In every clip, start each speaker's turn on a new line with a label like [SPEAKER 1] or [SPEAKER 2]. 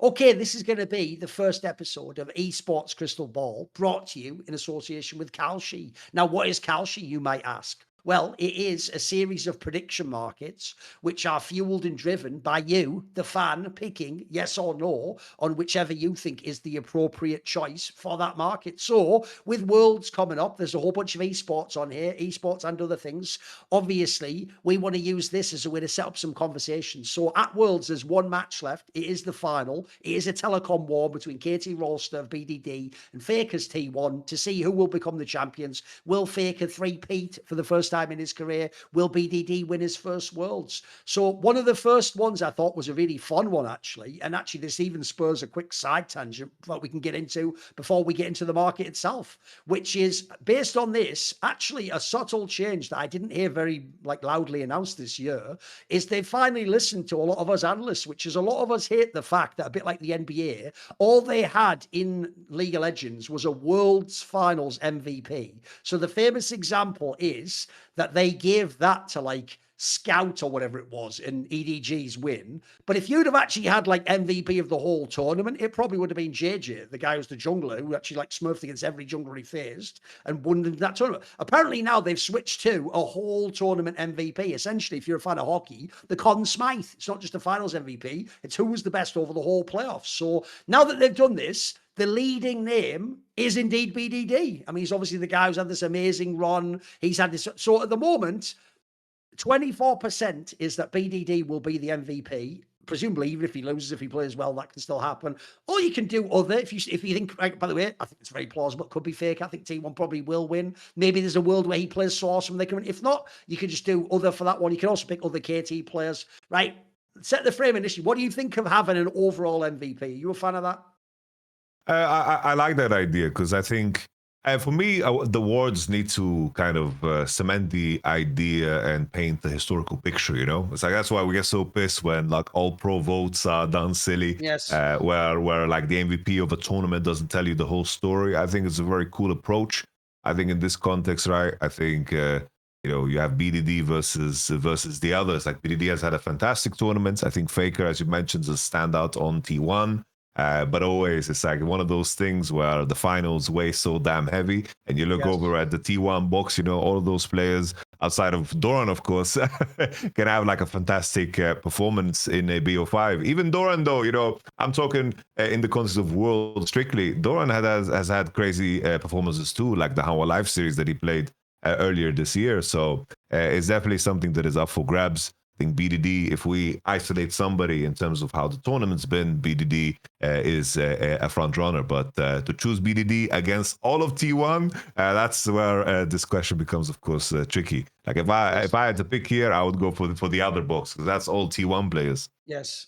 [SPEAKER 1] Okay, this is going to be the first episode of Esports Crystal Ball, brought to you in association with Kalshi. Now, what is Kalshi, you might ask? Well, it is a series of prediction markets which are fueled and driven by you, the fan, picking yes or no on whichever you think is the appropriate choice for that market. So, with Worlds coming up, there's a whole bunch of esports on here, esports and other things. Obviously, we want to use this as a way to set up some conversations. So, at Worlds, there's one match left. It is the final. It is a telecom war between KT Rolster of BDD and Faker's T1 to see who will become the champions. Will Faker three-peat for the first time in his career? Will BDD win his first Worlds? So one of the first ones I thought was a really fun one, actually. And actually, this even spurs a quick side tangent that we can get into before we get into the market itself, which is based on this, actually a subtle change that I didn't hear very loudly announced this year, is they've finally listened to a lot of us analysts, which is a lot of us hate the fact that, a bit like the NBA, all they had in League of Legends was a World's Finals MVP. So the famous example is that they gave that to Scout or whatever it was in EDG's win. But if you'd have actually had MVP of the whole tournament, it probably would have been JJ, the guy who's the jungler, who actually smurfed against every jungler he faced and won that tournament. Apparently now they've switched to a whole tournament MVP. Essentially, if you're a fan of hockey, the Conn Smythe. It's not just a finals MVP, it's who was the best over the whole playoffs. So now that they've done this, the leading name is indeed BDD. I mean, he's obviously the guy who's had this amazing run. He's had this. So at the moment, 24% is that BDD will be the MVP. Presumably, even if he loses, if he plays well, that can still happen. Or you can do other. If you think, by the way, I think it's very plausible. It could be fake. I think T1 probably will win. Maybe there's a world where he plays so awesome they can win. If not, you can just do other for that one. You can also pick other KT players. Right? Set the frame initially. What do you think of having an overall MVP? Are you a fan of that?
[SPEAKER 2] I like that idea because I think for me, the awards need to kind of cement the idea and paint the historical picture. It's that's why we get so pissed when all pro votes are done silly.
[SPEAKER 1] Yes.
[SPEAKER 2] Where the MVP of a tournament doesn't tell you the whole story. I think it's a very cool approach. I think in this context, right? I think you have BDD versus the others. BDD has had a fantastic tournament. I think Faker, as you mentioned, is a standout on T1. But always, it's one of those things where the finals weigh so damn heavy, and you look over at the T1 box, all of those players, outside of Doran, of course, can have a fantastic performance in a BO5. Even Doran, though, I'm talking in the context of World strictly, Doran has had crazy performances too, like the Hanwha Live series that he played earlier this year. So it's definitely something that is up for grabs. I think BDD, if we isolate somebody in terms of how the tournament's been, BDD is a front runner. But to choose BDD against all of T1, that's where this question becomes, of course, tricky. If I had to pick here, I would go for the other box because that's all T1 players.
[SPEAKER 1] Yes.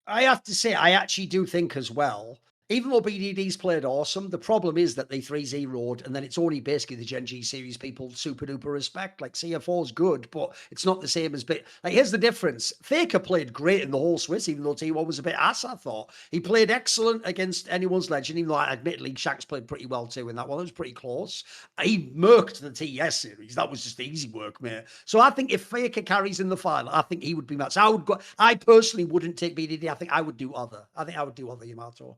[SPEAKER 1] I have to say, I actually do think as well, even though BDD's played awesome, the problem is that they 3-0'd, and then it's only basically the Gen G series people super duper respect. CF4's good, but it's not the same as here's the difference. Faker played great in the whole Swiss, even though T1 was a bit ass, I thought. He played excellent against anyone's legend, even though admittedly Shax played pretty well too in that one. It was pretty close. He murked the TS series. That was just easy work, mate. So I think if Faker carries in the final, I think he would be matched. I personally wouldn't take BDD. I think I would do other. Yamato.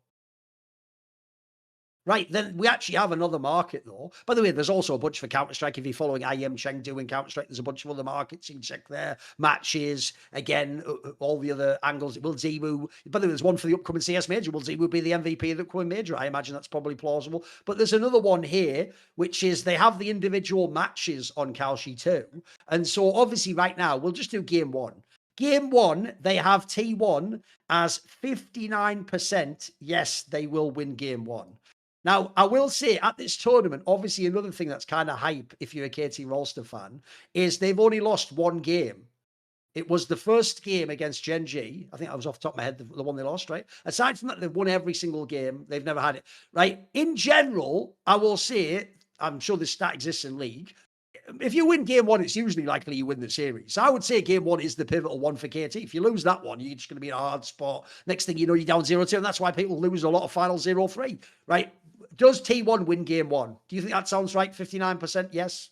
[SPEAKER 1] Right, then we actually have another market, though. By the way, there's also a bunch for Counter-Strike. If you're following IM Chengdu in Counter-Strike, there's a bunch of other markets you can check there. Matches, again, all the other angles. Will Zimu, by the way, there's one for the upcoming CS Major. Will Zimu be the MVP of the upcoming Major? I imagine that's probably plausible. But there's another one here, which is they have the individual matches on Kalshi too. And so, obviously, right now, we'll just do Game 1. Game 1, they have T1 as 59%. Yes, they will win Game 1. Now, I will say at this tournament, obviously another thing that's kind of hype if you're a KT Rolster fan is they've only lost one game. It was the first game against Gen G. I think I was off the top of my head, the one they lost, right? Aside from that, they've won every single game. They've never had it, right? In general, I will say, I'm sure this stat exists in League. If you win Game 1, it's usually likely you win the series. So I would say Game 1 is the pivotal one for KT. If you lose that one, you're just going to be in a hard spot. Next thing you know, you're down 0-2, and that's why people lose a lot of final 0-3, right? Does T1 win Game 1? Do you think that sounds right? 59% yes?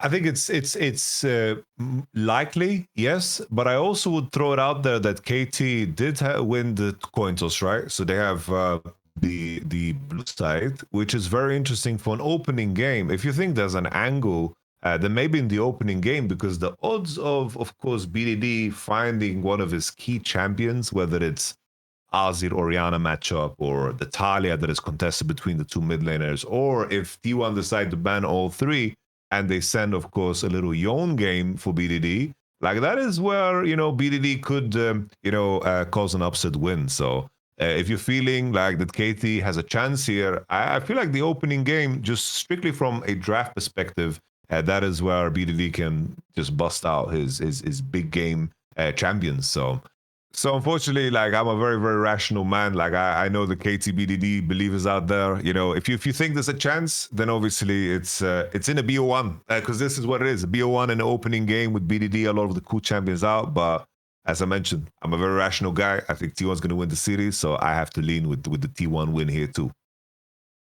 [SPEAKER 2] I think it's likely, yes, but I also would throw it out there that KT did win the coin toss, right? So they have the blue side, which is very interesting for an opening game. If you think there's an angle, then maybe in the opening game, because the odds of course, BDD finding one of his key champions, whether it's Azir Oriana matchup or the Talia that is contested between the two mid laners, or if T1 decide to ban all three and they send, of course, a little Yone game for BDD, like that is where, BDD could, cause an upset win. So if you're feeling like that KT has a chance here, I feel like the opening game, just strictly from a draft perspective, that is where BDD can just bust out his big game champions. So unfortunately, like I'm a very, very rational man. Like I know the KTBDD believers out there. If you think there's a chance, then obviously it's in a BO1 because this is what it is, a BO1 in the opening game with BDD, a lot of the cool champions out. But as I mentioned, I'm a very rational guy. I think T1's going to win the series, so I have to lean with the T1 win here too.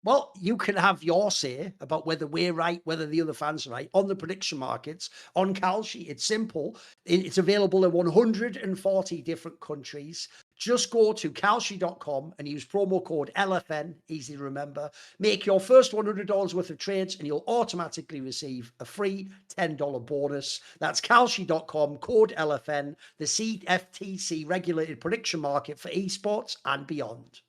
[SPEAKER 1] Well, you can have your say about whether we're right, whether the other fans are right on the prediction markets on Kalshi. It's simple. It's available in 140 different countries. Just go to kalshi.com and use promo code LFN, easy to remember. Make your first $100 worth of trades and you'll automatically receive a free $10 bonus. That's kalshi.com, code LFN, the CFTC regulated prediction market for esports and beyond.